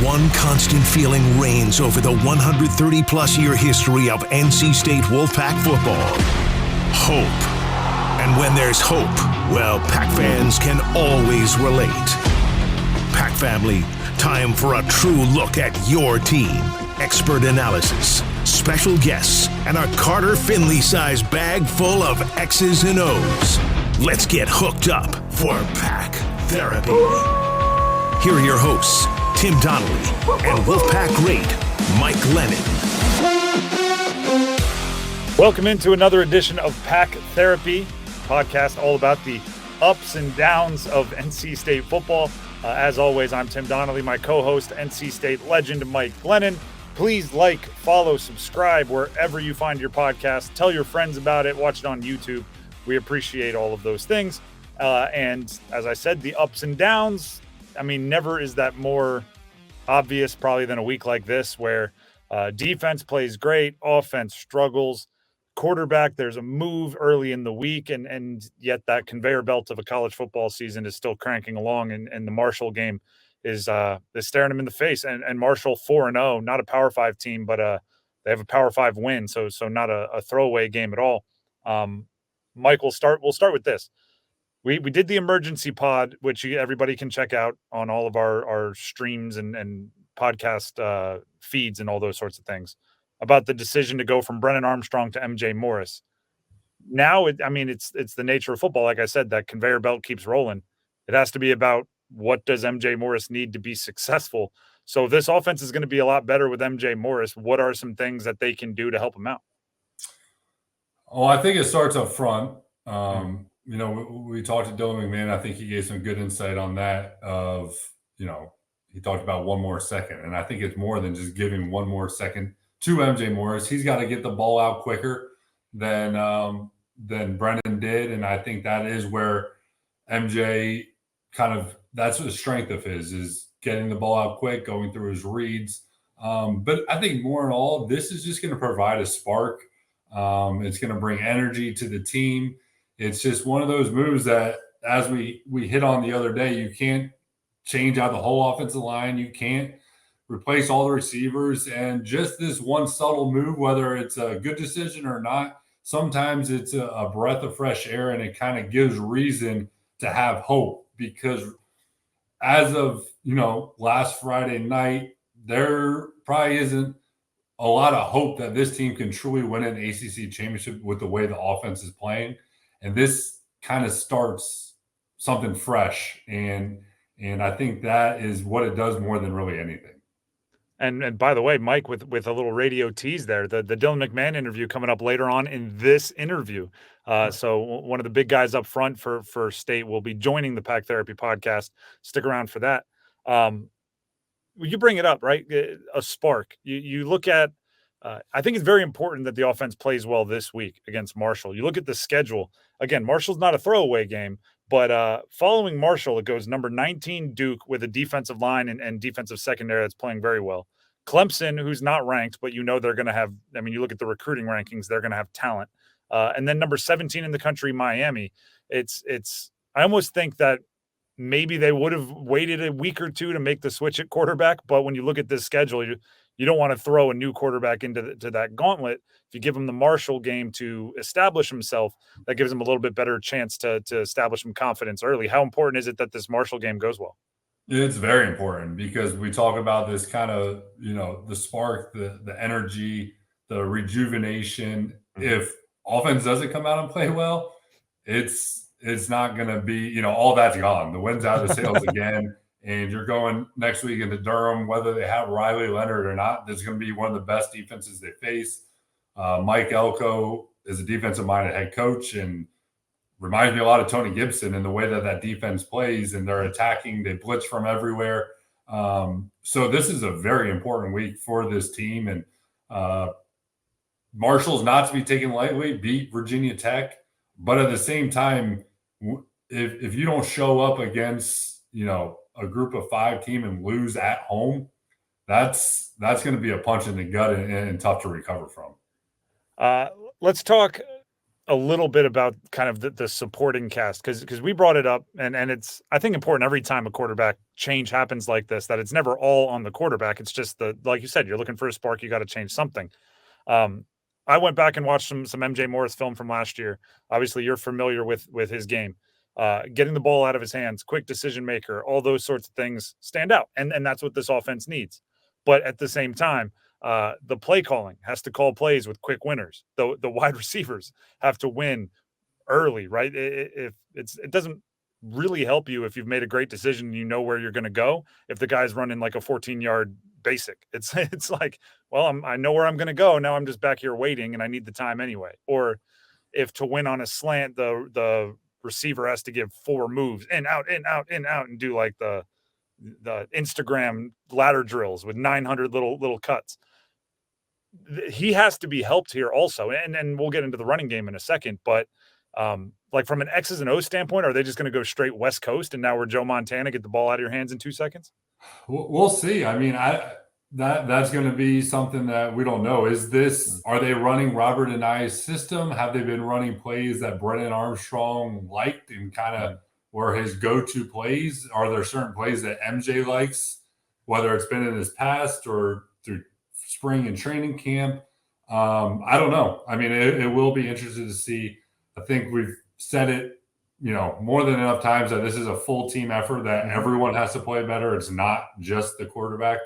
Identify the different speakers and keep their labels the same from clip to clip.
Speaker 1: one constant feeling reigns over the 130-plus year history of NC State Wolfpack football. Hope. And when there's hope, well, Pack fans can always relate. Pack family, time for a true look at your team. Expert analysis, special guests, and a Carter Finley-sized bag full of X's and O's. Let's get hooked up for Pack Therapy. Here are your hosts, Tim Donnelly and Wolfpack great Mike Glennon.
Speaker 2: Welcome into another edition of Pack Therapy, podcast all about the ups and downs of NC State football. As always, I'm Tim Donnelly, my co-host, NC State legend Mike Glennon. Please like, follow, subscribe wherever you find your podcast. Tell your friends about it. Watch it on YouTube. We appreciate all of those things. And as I said, the ups and downs, I mean, never is that more obvious probably than a week like this where defense plays great, offense struggles, quarterback, there's a move early in the week, and yet that conveyor belt of a college football season is still cranking along, and the Marshall game is staring him in the face. And Marshall 4-0, not a Power 5 team, but they have a Power 5 win, so not a throwaway game at all. Mike, we'll start with this. We did the emergency pod, which everybody can check out on all of our streams and podcast feeds and all those sorts of things, about the decision to go from Brennan Armstrong to MJ Morris. Now, it's the nature of football. Like I said, that conveyor belt keeps rolling. It has to be about what does MJ Morris need to be successful. So this offense is going to be a lot better with MJ Morris. What are some things that they can do to help him out?
Speaker 3: Oh, I think it starts up front. We talked to Dylan McMahon. I think he gave some good insight on that he talked about one more second. And I think it's more than just giving one more second to MJ Morris. He's got to get the ball out quicker than Brennan did. And I think that is where MJ that's the strength of his, is getting the ball out quick, going through his reads. But I think more in all, this is just going to provide a spark. It's going to bring energy to the team. It's just one of those moves that, as we hit on the other day, you can't change out the whole offensive line. You can't replace all the receivers. And just this one subtle move, whether it's a good decision or not, sometimes it's a breath of fresh air, and it kind of gives reason to have hope. Because as of, last Friday night, there probably isn't a lot of hope that this team can truly win an ACC championship with the way the offense is playing. And this kind of starts something fresh. And I think that is what it does more than really anything.
Speaker 2: And by the way, Mike, with a little radio tease there, the Dylan McMahon interview coming up later on in this interview. So one of the big guys up front for State will be joining the Pack Therapy podcast. Stick around for that. You bring it up, right? A spark. You look at, I think it's very important that the offense plays well this week against Marshall. You look at the schedule. Again, Marshall's not a throwaway game, but following Marshall, it goes number 19 Duke with a defensive line and defensive secondary that's playing very well. Clemson, who's not ranked, but they're going to have, you look at the recruiting rankings, they're going to have talent. And then number 17 in the country, Miami. I almost think that maybe they would have waited a week or two to make the switch at quarterback. But when you look at this schedule, you don't want to throw a new quarterback into that gauntlet. If you give him the Marshall game to establish himself, that gives him a little bit better chance to establish some confidence early. How important is it that this Marshall game goes well?
Speaker 3: It's very important, because we talk about this kind of, the spark, the energy, the rejuvenation. Mm-hmm. If offense doesn't come out and play well, it's not going to be, all that's gone. The wind's out of the sails again. And you're going next week into Durham, whether they have Riley Leonard or not. This is going to be one of the best defenses they face. Mike Elko is a defensive-minded head coach and reminds me a lot of Tony Gibson in the way that defense plays, and they're attacking. They blitz from everywhere. So this is a very important week for this team. And Marshall's not to be taken lightly, beat Virginia Tech. But at the same time, if you don't show up against, a group of 5 team and lose at home, that's going to be a punch in the gut and tough to recover from.
Speaker 2: Let's talk a little bit about kind of the supporting cast, because we brought it up, and it's, I think, important every time a quarterback change happens like this, that it's never all on the quarterback. It's just like you said, you're looking for a spark, you got to change something. Um, I went back and watched some MJ Morris film from last year. Obviously, you're familiar with his game. Getting the ball out of his hands, quick decision maker, all those sorts of things stand out, and that's what this offense needs. But at the same time, the play calling has to call plays with quick winners. The wide receivers have to win early, right? It doesn't really help you if you've made a great decision and you know where you're going to go. If the guy's running like a 14-yard basic, it's like, well, I know where I'm going to go. Now I'm just back here waiting, and I need the time anyway. Or if to win on a slant, the receiver has to give 4 moves, in, out, in, out, in, out, and do like the Instagram ladder drills with 900 little cuts. He has to be helped here also. And we'll get into the running game in a second, but like from an X's and O's standpoint, are they just going to go straight West Coast and now we're Joe Montana, get the ball out of your hands in 2 seconds?
Speaker 3: We'll see. I mean, that's going to be something that we don't know. Are they running Robert and I's system? Have they been running plays that Brennan Armstrong liked and kind of were his go-to plays? Are there certain plays that MJ likes, whether it's been in his past or through spring and training camp? I don't know. I mean, it will be interesting to see. I think we've said it, more than enough times that this is a full team effort, that everyone has to play better. It's not just the quarterback.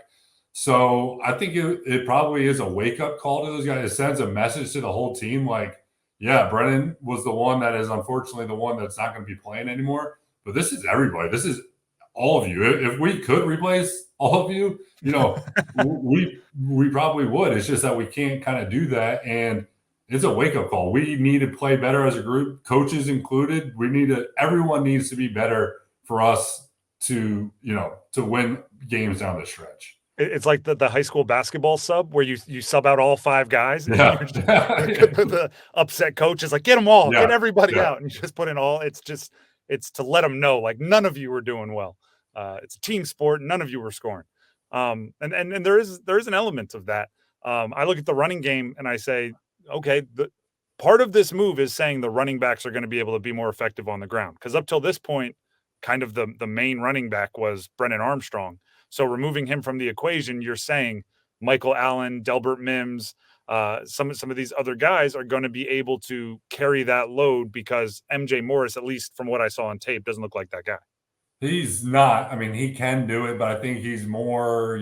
Speaker 3: So I think it probably is a wake-up call to those guys. It sends a message to the whole team like, yeah, Brennan was the one that is unfortunately the one that's not going to be playing anymore. But this is everybody. This is all of you. If we could replace all of you, we probably would. It's just that we can't kind of do that. And it's a wake-up call. We need to play better as a group, coaches included. Everyone needs to be better for us to win games down the stretch.
Speaker 2: It's like the high school basketball sub where you sub out all 5 guys. And
Speaker 3: Yeah.
Speaker 2: the upset coach is like, get them all, get everybody out. And you just put in all. It's to let them know, like, none of you were doing well. It's a team sport. None of you were scoring. And there is an element of that. I look at the running game and I say, okay, part of this move is saying the running backs are going to be able to be more effective on the ground. Because up till this point, kind of the main running back was Brennan Armstrong. So removing him from the equation, you're saying Michael Allen, Delbert Mims, some of these other guys are going to be able to carry that load, because MJ Morris, at least from what I saw on tape, doesn't look like that guy.
Speaker 3: He's not. I mean, he can do it, but I think he's more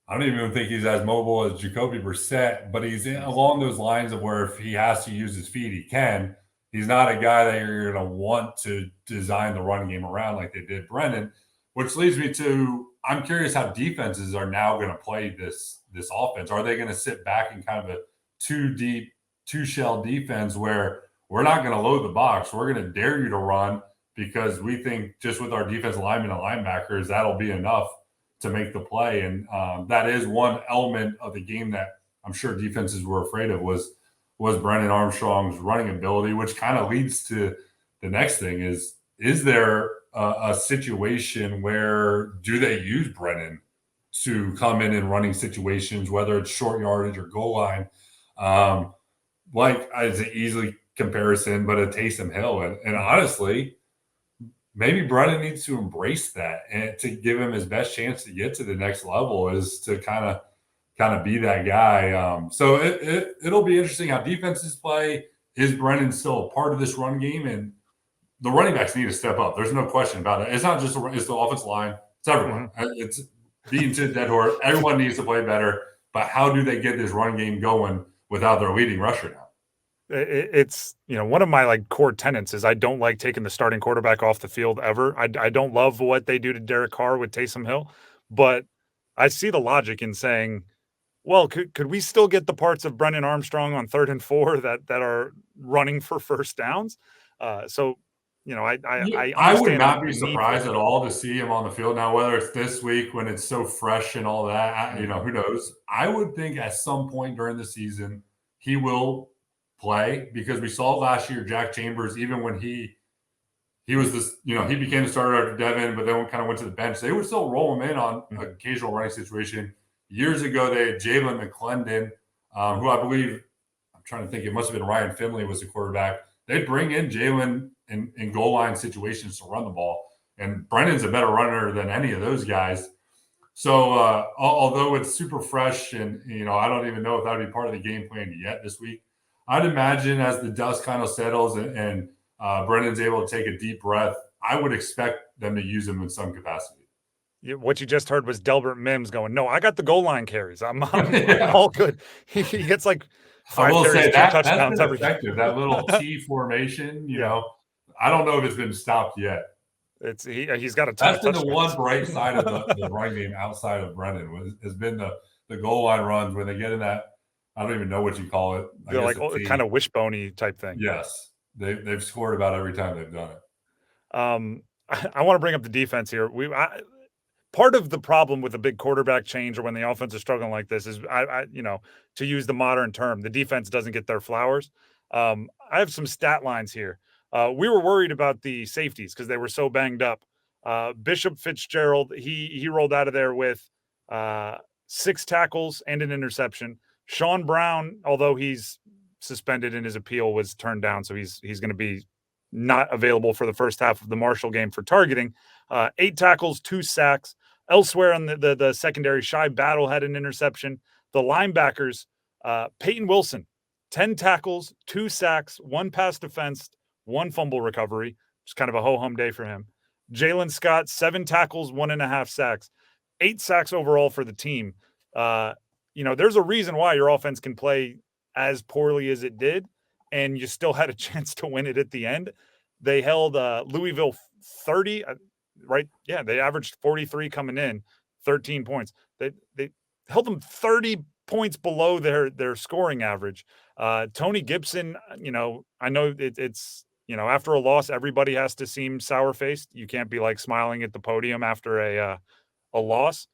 Speaker 3: I don't even think he's as mobile as Jacoby Brissett, but he's along those lines of where if he has to use his feet, he can. He's not a guy that you're going to want to design the running game around like they did Brennan, which leads me to, I'm curious how defenses are now going to play this offense. Are they going to sit back in kind of a 2-deep, 2-shell defense where we're not going to load the box? We're going to dare you to run because we think just with our defensive linemen and linebackers, that'll be enough to make the play. And that is one element of the game that I'm sure defenses were afraid of was Brennan Armstrong's running ability, which kind of leads to the next thing is there a situation where do they use Brennan to come in running situations, whether it's short yardage or goal line? Like as an easily comparison, but a Taysom Hill. And honestly, maybe Brennan needs to embrace that, and to give him his best chance to get to the next level is to kind of be that guy. So it'll be interesting how defenses play. Is Brennan still a part of this run game? And the running backs need to step up. There's no question about it. It's not just it's the offensive line. It's everyone. It's beating to the dead horse. Everyone needs to play better. But how do they get this run game going without their leading rusher now?
Speaker 2: It's one of my core tenets is I don't like taking the starting quarterback off the field ever. I don't love what they do to Derek Carr with Taysom Hill, but I see the logic in saying, well, could we still get the parts of Brennan Armstrong on 3rd and 4 that are running for first downs? I
Speaker 3: would not be surprised at all to see him on the field now, whether it's this week when it's so fresh and all that. Who knows? I would think at some point during the season he will play, because we saw last year Jack Chambers, even when he was this, he became the starter after Devin, but then kind of went to the bench. They would still roll him in on an occasional running situation. Years ago, they had Jalen McClendon, who I'm trying to think. It must have been Ryan Finley was the quarterback. They'd bring in Jalen in goal line situations to run the ball. And Brennan's a better runner than any of those guys. So although it's super fresh and, I don't even know if that would be part of the game plan yet this week, I'd imagine as the dust kind of settles and Brennan's able to take a deep breath, I would expect them to use him in some capacity.
Speaker 2: What you just heard was Delbert Mims going, no, I got the goal line carries. I'm all good. He gets like 5 carries, 2 touchdowns every
Speaker 3: effective. That little T formation, I don't know if it's been stopped yet.
Speaker 2: He's got a ton
Speaker 3: That's
Speaker 2: of
Speaker 3: been the one bright side of the run game outside of Brennan has been the goal line runs when they get in that. I don't even know what you call it.
Speaker 2: They're like kind of wishbone-y type thing.
Speaker 3: Yes, they've scored about every time they've done it.
Speaker 2: I want to bring up the defense here. Part of the problem with a big quarterback change or when the offense is struggling like this is, to use the modern term, the defense doesn't get their flowers. I have some stat lines here. We were worried about the safeties because they were so banged up. Bishop Fitzgerald, he rolled out of there with 6 tackles and an interception. Sean Brown, although he's suspended in his appeal, was turned down, so he's going to be not available for the first half of the Marshall game for targeting. 8 tackles, 2 sacks. Elsewhere on the secondary, Shy Battle had an interception. The linebackers, Peyton Wilson, 10 tackles, 2 sacks, 1 pass defense, 1 fumble recovery. Just kind of a ho-hum day for him. Jalen Scott, 7 tackles, 1.5 sacks, 8 sacks overall for the team. There's a reason why your offense can play as poorly as it did, and you still had a chance to win it at the end. They held Louisville 30, right? Yeah, they averaged 43 coming in, 13 points. They held them 30 points below their scoring average. Tony Gibson, I know it's after a loss, everybody has to seem sour-faced. You can't be like smiling at the podium after a loss.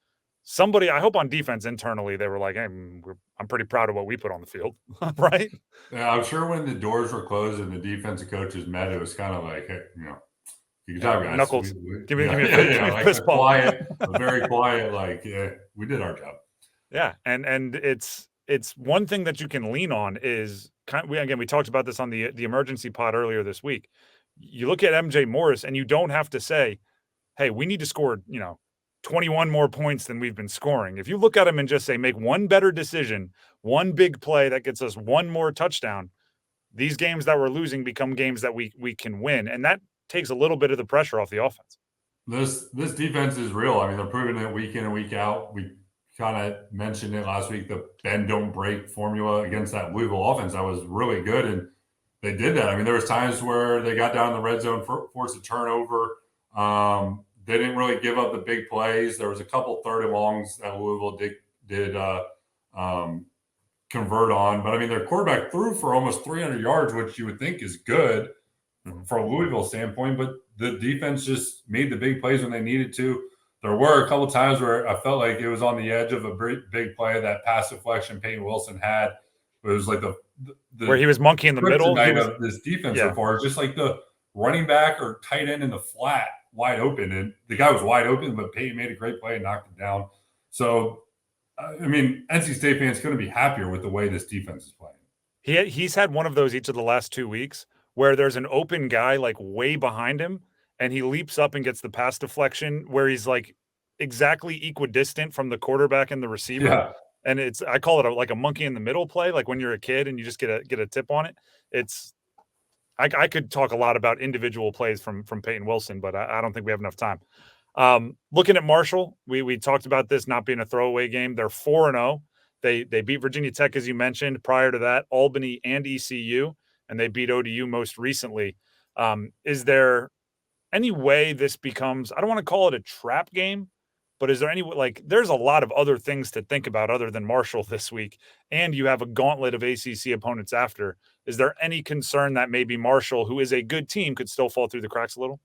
Speaker 2: Somebody, I hope on defense internally, they were like, hey, I'm pretty proud of what we put on the field, right?
Speaker 3: Yeah, I'm sure when the doors were closed and the defensive coaches met, it was kind of like, hey, good job, guys.
Speaker 2: Knuckles, give me a fist bump.
Speaker 3: Quiet, very quiet, like, yeah, we did our job.
Speaker 2: Yeah, and it's one thing that you can lean on is we talked about this on the emergency pod earlier this week. You look at MJ Morris and you don't have to say, hey, we need to score, 21 more points than we've been scoring. If you look at him and just say, make one better decision, one big play that gets us one more touchdown, these games that we're losing become games that we can win. And that takes a little bit of the pressure off the offense.
Speaker 3: This defense is real. I mean, they're proving it week in and week out. We kind of mentioned it last week, the bend don't break formula against that Louisville offense. That was really good. And they did that. I mean, there was times where they got down in the red zone, forced a turnover. They didn't really give up the big plays. There was a couple 3rd and longs that Louisville did convert on. But, I mean, their quarterback threw for almost 300 yards, which you would think is good from a Louisville standpoint. But the defense just made the big plays when they needed to. There were a couple times where I felt like it was on the edge of a big play, that pass deflection Peyton Wilson had. It was like the
Speaker 2: where he was monkey in the middle
Speaker 3: of this defense so far. Just like the running back or tight end in the flat, wide open, and the guy was wide open, but Peyton made a great play and knocked it down. So, I mean, NC State fans couldn't be happier with the way this defense is playing.
Speaker 2: He's had one of those each of the last 2 weeks where there's an open guy like way behind him, and he leaps up and gets the pass deflection where he's like exactly equidistant from the quarterback and the receiver.
Speaker 3: Yeah.
Speaker 2: And I call it like a monkey in the middle play, like when you're a kid and you just get a tip on it. I could talk a lot about individual plays from Peyton Wilson, but I don't think we have enough time. Looking at Marshall, we talked about this not being a throwaway game. They're 4-0. They beat Virginia Tech, as you mentioned. Prior to that, Albany and ECU, and they beat ODU most recently. Is there any way this becomes, I don't want to call it a trap game, but is there any, there's a lot of other things to think about other than Marshall this week, and you have a gauntlet of ACC opponents after. Is there any concern that maybe Marshall, who is a good team, could still fall through the cracks a little?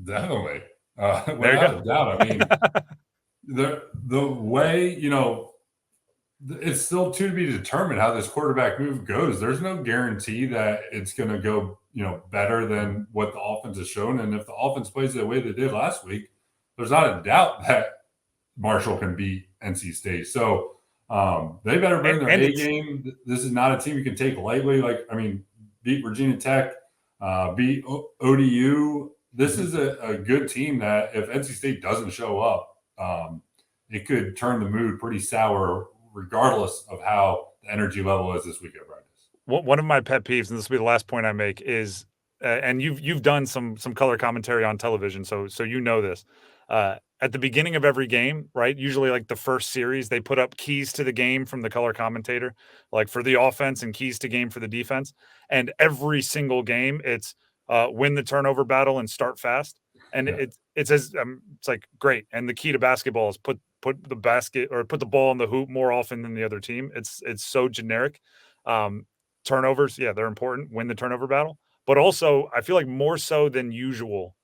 Speaker 3: Definitely.
Speaker 2: There you go.
Speaker 3: Without a doubt. I mean, the way, it's still to be determined how this quarterback move goes. There's no guarantee that it's going to go, better than what the offense has shown. And if the offense plays the way they did last week, there's not a doubt that Marshall can beat NC State. So They better bring their A game. This is not a team you can take lightly. Beat Virginia Tech, beat ODU. This is a good team that if NC State doesn't show up, it could turn the mood pretty sour, regardless of how the energy level is this week at practice.
Speaker 2: One of my pet peeves, and this will be the last point I make, is, and you've done some color commentary on television, so you know this. At the beginning of every game, right? Usually, like the first series, they put up keys to the game from the color commentator, like for the offense and keys to game for the defense. And every single game, it's win the turnover battle and start fast. And it says it's like great. And the key to basketball is put the basket or put the ball in the hoop more often than the other team. It's so generic. Turnovers, yeah, they're important. Win the turnover battle, but also I feel like more so than usual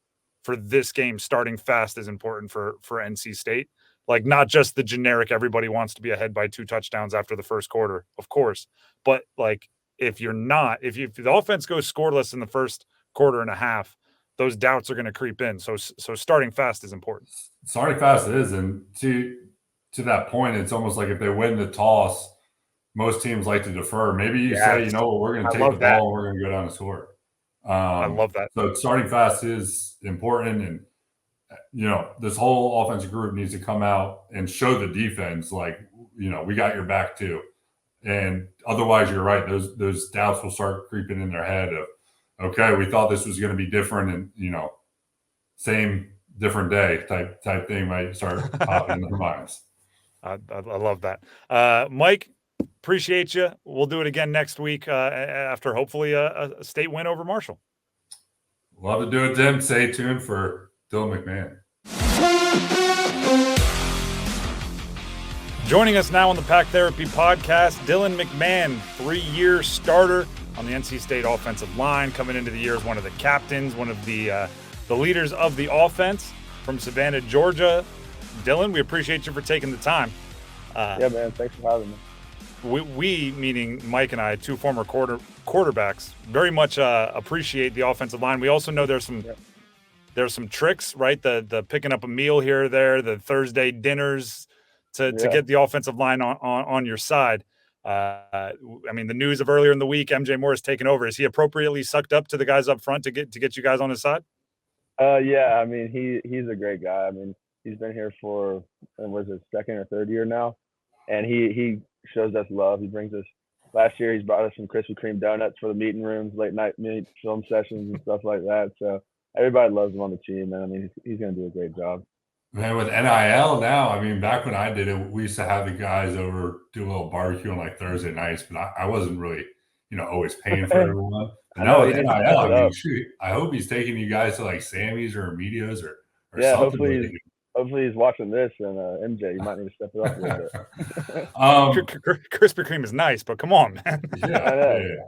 Speaker 2: for this game, starting fast is important for NC State. Like not just the generic, everybody wants to be ahead by 2 touchdowns after the first quarter, of course. But like if the offense goes scoreless in the first quarter and a half, those doubts are going to creep in. So starting fast is important.
Speaker 3: Starting fast is, and to that point, it's almost like if they win the toss, most teams like to defer. Maybe you say, you know what, we're going to take the ball and we're going to go down and score.
Speaker 2: I love that.
Speaker 3: So starting fast is important, and this whole offensive group needs to come out and show the defense, like, we got your back too. And otherwise, you're right; those doubts will start creeping in their head of, okay, we thought this was going to be different, and same different day type thing might start popping in their minds.
Speaker 2: I love that, Mike. Appreciate you. We'll do it again next week after hopefully a state win over Marshall.
Speaker 3: Love to do it, Tim. Stay tuned for Dylan McMahon.
Speaker 2: Joining us now on the Pack Therapy podcast, Dylan McMahon, 3-year starter on the NC State offensive line, coming into the year as one of the captains, one of the leaders of the offense from Savannah, Georgia. Dylan, we appreciate you for taking the time.
Speaker 4: Yeah, man. Thanks for having me.
Speaker 2: We meaning Mike and I, 2 former quarterbacks, very much appreciate the offensive line. We also know there's some tricks, right? The picking up a meal here or there, the Thursday dinners to get the offensive line on your side. The news of earlier in the week, MJ Morris taking over. Is he appropriately sucked up to the guys up front to get you guys on his side?
Speaker 4: Yeah. I mean, he's a great guy. I mean, he's been here for was his 2nd or 3rd year now, and he shows us love. He brings us. Last year, he's brought us some Krispy Kreme donuts for the meeting rooms, late night film sessions, and stuff like that. So everybody loves him on the team, and I mean, he's going to do a great job.
Speaker 3: Man, with NIL now, I mean, back when I did it, we used to have the guys over do a little barbecue on like Thursday nights, but I wasn't really, always paying for everyone. And now with NIL, I mean, shoot, I hope he's taking you guys to like Sammy's or Emilio's or something.
Speaker 4: Hopefully he's watching this, and MJ, you might need to step it up a
Speaker 2: little bit. Krispy Kreme is nice, but come on, man.
Speaker 3: Yeah.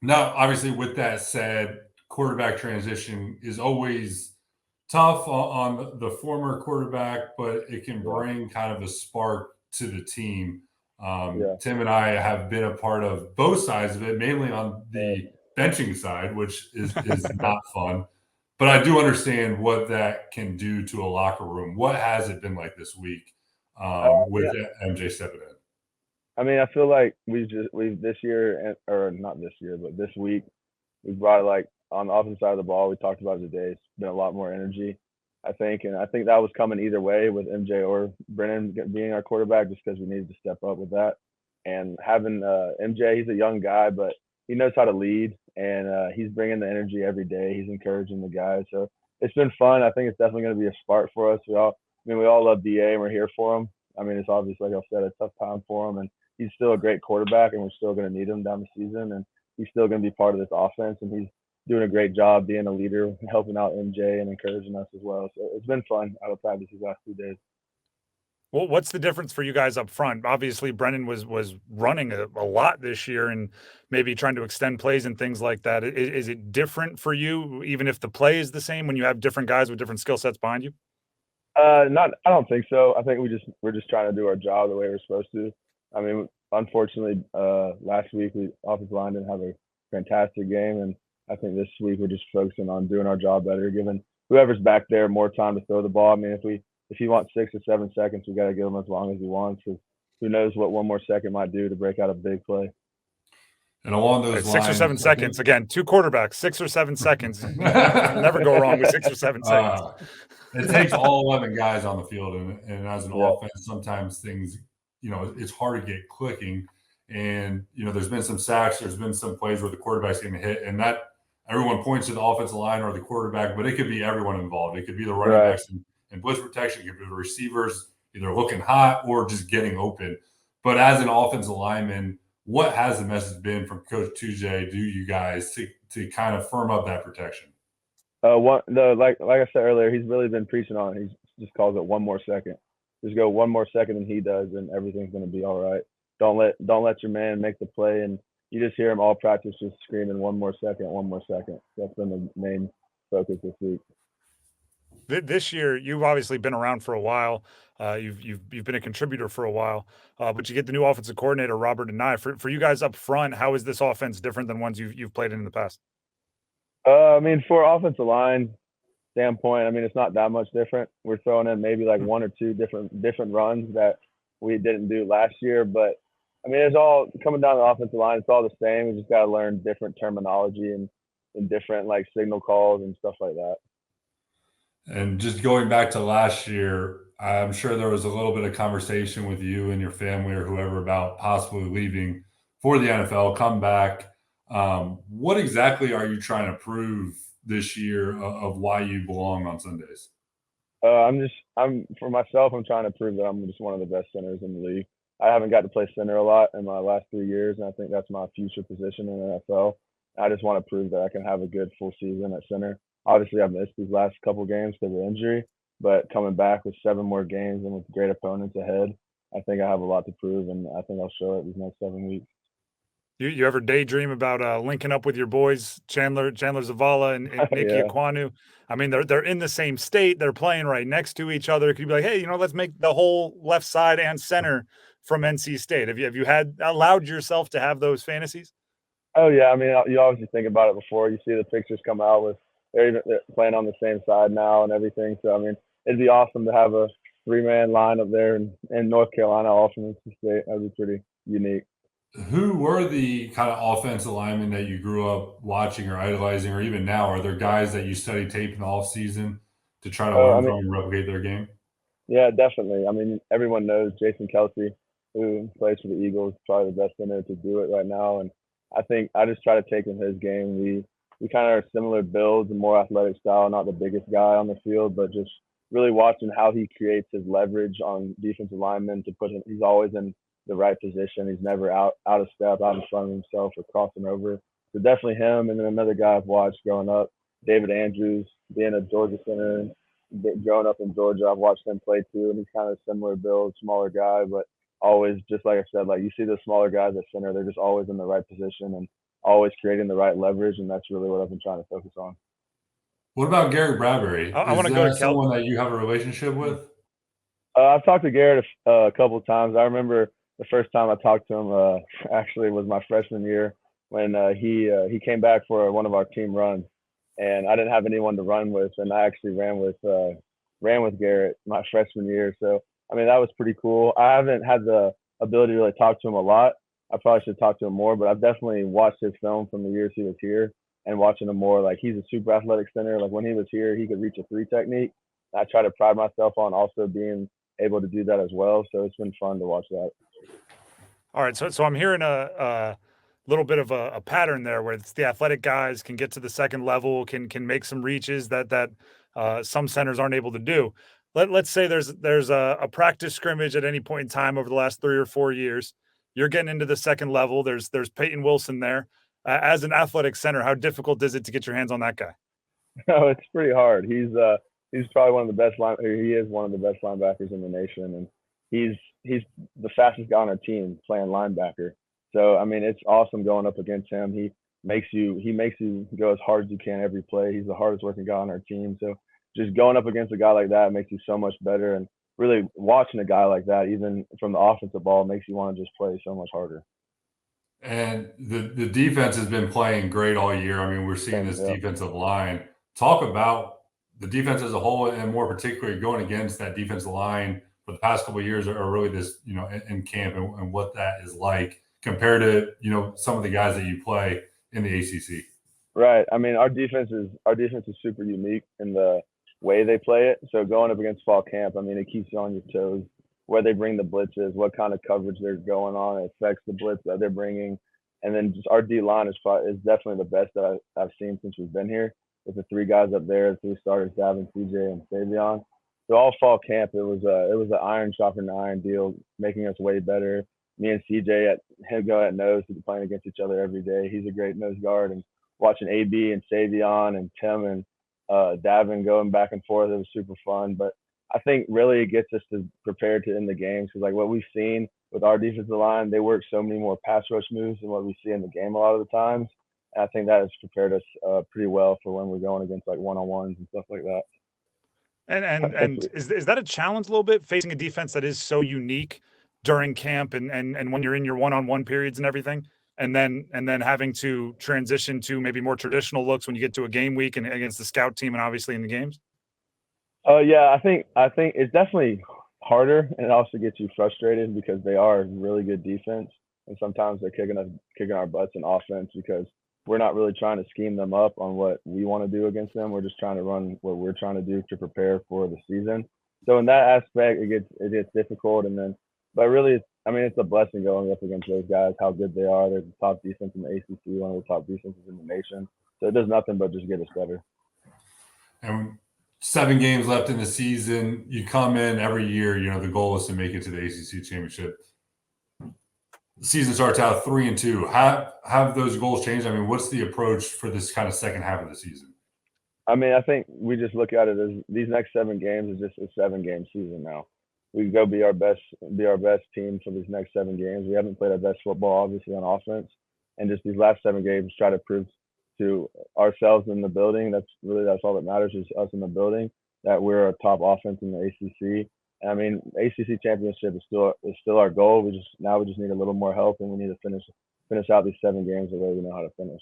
Speaker 3: Now, obviously, with that said, quarterback transition is always tough on the former quarterback, but it can bring kind of a spark to the team. Tim and I have been a part of both sides of it, mainly on the benching side, which is not fun. But I do understand what that can do to a locker room. What has it been like this week with MJ stepping in?
Speaker 4: I mean, I feel like we've this year, or not this year, but this week, we brought like on the offensive side of the ball. We talked about it today. It's been a lot more energy, I think, and I think that was coming either way with MJ or Brennan being our quarterback, just because we needed to step up with that. And having MJ, he's a young guy, but he knows how to lead, and he's bringing the energy every day. He's encouraging the guys. So it's been fun. I think it's definitely going to be a spark for us. We all love DA, and we're here for him. I mean, it's obviously, like I said, a tough time for him, and he's still a great quarterback, and we're still going to need him down the season, and he's still going to be part of this offense, and he's doing a great job being a leader, helping out MJ and encouraging us as well. So it's been fun out of practice these last 2 days.
Speaker 2: Well, what's the difference for you guys up front? Obviously, Brennan was running a lot this year and maybe trying to extend plays and things like that. Is it different for you, even if the play is the same, when you have different guys with different skill sets behind you?
Speaker 4: I don't think so. I think we're just trying to do our job the way we're supposed to. I mean, unfortunately, last week offensive line didn't have a fantastic game, and I think this week we're just focusing on doing our job better, giving whoever's back there more time to throw the ball. I mean, if we if he wants 6 or 7 seconds, we got to give him as long as he wants, because who knows what one more second might do to break out a big play.
Speaker 3: And along those lines,
Speaker 2: 6 or 7 seconds. Again, 2 quarterbacks, 6 or 7 seconds. Never go wrong with 6 or 7 seconds.
Speaker 3: It takes all 11 guys on the field, and as an
Speaker 4: Yeah.
Speaker 3: offense, sometimes things, it's hard to get clicking. And there's been some sacks, there's been some plays where the quarterback's getting hit, and that everyone points to the offensive line or the quarterback, but it could be everyone involved. It could be the running backs and blitz protection, it could be the receivers either looking hot or just getting open. But as an offensive lineman, what has the message been from Coach Tujay to you guys to kind of firm up that protection?
Speaker 4: Like I said earlier, he's really been preaching on it. He just calls it one more second. Just go one more second than he does, and everything's going to be all right. Don't let your man make the play, and you just hear him all practice just screaming one more second, one more second. That's been the main focus this week.
Speaker 2: This year, you've obviously been around for a while. You've been a contributor for a while, but you get the new offensive coordinator, Robert and I. For you guys up front, how is this offense different than ones you've played in the past?
Speaker 4: For offensive line standpoint, it's not that much different. We're throwing in maybe like 1 or 2 different runs that we didn't do last year, but it's all coming down the offensive line. It's all the same. We just got to learn different terminology and different like signal calls and stuff like that.
Speaker 3: And just going back to last year, I'm sure there was a little bit of conversation with you and your family or whoever about possibly leaving for the NFL, come back. What exactly are you trying to prove this year of why you belong on Sundays?
Speaker 4: For myself, I'm trying to prove that I'm just one of the best centers in the league. I haven't got to play center a lot in my last 3 years, and I think that's my future position in the NFL. I just want to prove that I can have a good full season at center. Obviously, I've missed these last couple games because of injury, but coming back with 7 more games and with great opponents ahead, I think I have a lot to prove, and I think I'll show it these next 7 weeks.
Speaker 2: You ever daydream about linking up with your boys, Chandler Zavala and Nicky Ekwonu? They're in the same state. They're playing right next to each other. Could you be like, hey, let's make the whole left side and center from NC State? Have you allowed yourself to have those fantasies?
Speaker 4: Oh yeah, you obviously think about it before. You see the pictures come out with they're playing on the same side now and everything. So it'd be awesome to have a 3-man line up there in North Carolina, all from NC State. That'd be pretty unique.
Speaker 3: Who were the kind of offensive linemen that you grew up watching or idolizing, or even now? Are there guys that you study tape in the off season to try to learn from and replicate their game?
Speaker 4: Yeah, definitely. Everyone knows Jason Kelsey, who plays for the Eagles, probably the best center to do it right now. And I think I just try to take him his game. We kind of are similar builds and more athletic style, not the biggest guy on the field, but just really watching how he creates his leverage on defensive linemen to put him. He's always in the right position. He's never out of step, out in front of himself or crossing over. So definitely him. And then another guy I've watched growing up, David Andrews, being a Georgia center, growing up in Georgia, I've watched him play too. And he's kind of similar build, smaller guy, but always, just like I said, like you see the smaller guys at center, they're just always in the right position and always creating the right leverage. And that's really what I've been trying to focus on.
Speaker 3: What about Garrett Bradbury?
Speaker 2: I want to go to
Speaker 3: someone that you have a relationship with?
Speaker 4: I've talked to Garrett a couple of times. I remember the first time I talked to him actually was my freshman year when he came back for one of our team runs, and I didn't have anyone to run with, and I actually ran with Garrett my freshman year. So that was pretty cool. I haven't had the ability to really talk to him a lot. I probably should talk to him more, but I've definitely watched his film from the years he was here and watching him more. Like, he's a super athletic center. Like, when he was here, he could reach a 3 technique. I try to pride myself on also being able to do that as well. So it's been fun to watch that.
Speaker 2: All right. So I'm hearing a little bit of a pattern there where it's the athletic guys can get to the second level, can make some reaches that some centers aren't able to do. Let's say there's a practice scrimmage at any point in time over the last 3 or 4 years. You're getting into the second level. There's Peyton Wilson there. As an athletic center, how difficult is it to get your hands on that guy?
Speaker 4: No, it's pretty hard. He's probably one of the best he is one of the best linebackers in the nation, and he's the fastest guy on our team playing linebacker. So it's awesome going up against him. He makes you go as hard as you can every play. He's the hardest working guy on our team. So just going up against a guy like that makes you so much better. And really watching a guy like that, even from the offensive ball, makes you want to just play so much harder.
Speaker 3: And the defense has been playing great all year. We're seeing this defensive line. Talk about the defense as a whole, and more particularly going against that defensive line for the past couple of years, are really this, in camp and what that is like compared to, some of the guys that you play in the ACC.
Speaker 4: Right. I mean, our defense is super unique in the way they play it. So going up against fall camp, I mean, it keeps you on your toes. Where they bring the blitzes, what kind of coverage they're going on, it affects the blitz that they're bringing. And then just our D line is definitely the best that I've seen since we've been here. With the 3 guys up there, the 3 starters, Davin, CJ, and Savion. So all fall camp, it was an iron sharpening iron deal, making us way better. Me and CJ at nose, playing against each other every day. He's a great nose guard, and watching AB and Savion and Tim and Davin going back and forth, it was super fun. But I think really it gets us to prepare to end the games, because like what we've seen with our defensive line, they work so many more pass rush moves than what we see in the game a lot of the times. And I think that has prepared us pretty well for when we're going against like one-on-ones and stuff like that.
Speaker 2: And is that a challenge a little bit, facing a defense that is so unique during camp and when you're in your one-on-one periods and everything, and then having to transition to maybe more traditional looks when you get to a game week and against the scout team and obviously in the games?
Speaker 4: Yeah, I think it's definitely harder, and it also gets you frustrated because they are really good defense, and sometimes they're kicking our butts in offense because we're not really trying to scheme them up on what we want to do against them. We're just trying to run what we're trying to do to prepare for the season. So in that aspect, it gets difficult, but really, it's a blessing going up against those guys. How good they are! They're the top defense in the ACC, one of the top defenses in the nation. So it does nothing but just get us better.
Speaker 3: And 7 games left in the season. You come in every year, the goal is to make it to the ACC championship. The season starts out 3-2. Have those goals changed? What's the approach for this kind of second half of the season?
Speaker 4: I think we just look at it as these next 7 games is just a 7-game season now. We go be our best team for these next 7 games. We haven't played our best football, obviously, on offense. And just these last 7 games, try to prove to ourselves in the building, that's all that matters, is us in the building, that we're a top offense in the ACC. And ACC championship is still our goal. We just need a little more help, and we need to finish out these 7 games the way we know how to finish.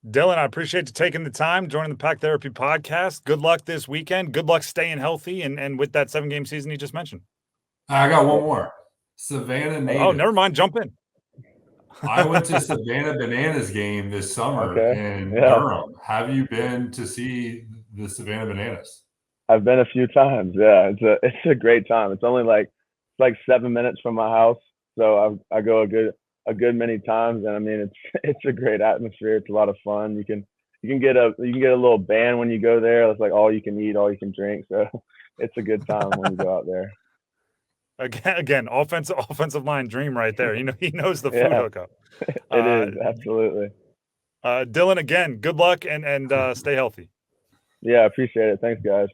Speaker 2: Dylan, I appreciate you taking the time, joining the Pack Therapy podcast. Good luck this weekend. Good luck staying healthy and with that 7-game season you just mentioned.
Speaker 3: I got one more. Savannah native.
Speaker 2: Oh, never mind. Jump in.
Speaker 3: I went to Savannah Bananas game this summer in Durham. Have you been to see the Savannah Bananas?
Speaker 4: I've been a few times. Yeah, it's a great time. It's only like 7 minutes from my house, so I go a good many times, and it's a great atmosphere. It's a lot of fun. You can get a little band when you go there. It's like all you can eat, all you can drink. So it's a good time when you go out there.
Speaker 2: Again, offensive line dream right there. He knows the food hookup.
Speaker 4: It is, absolutely.
Speaker 2: Dylan, again, good luck and stay healthy.
Speaker 4: Yeah, I appreciate it. Thanks, guys.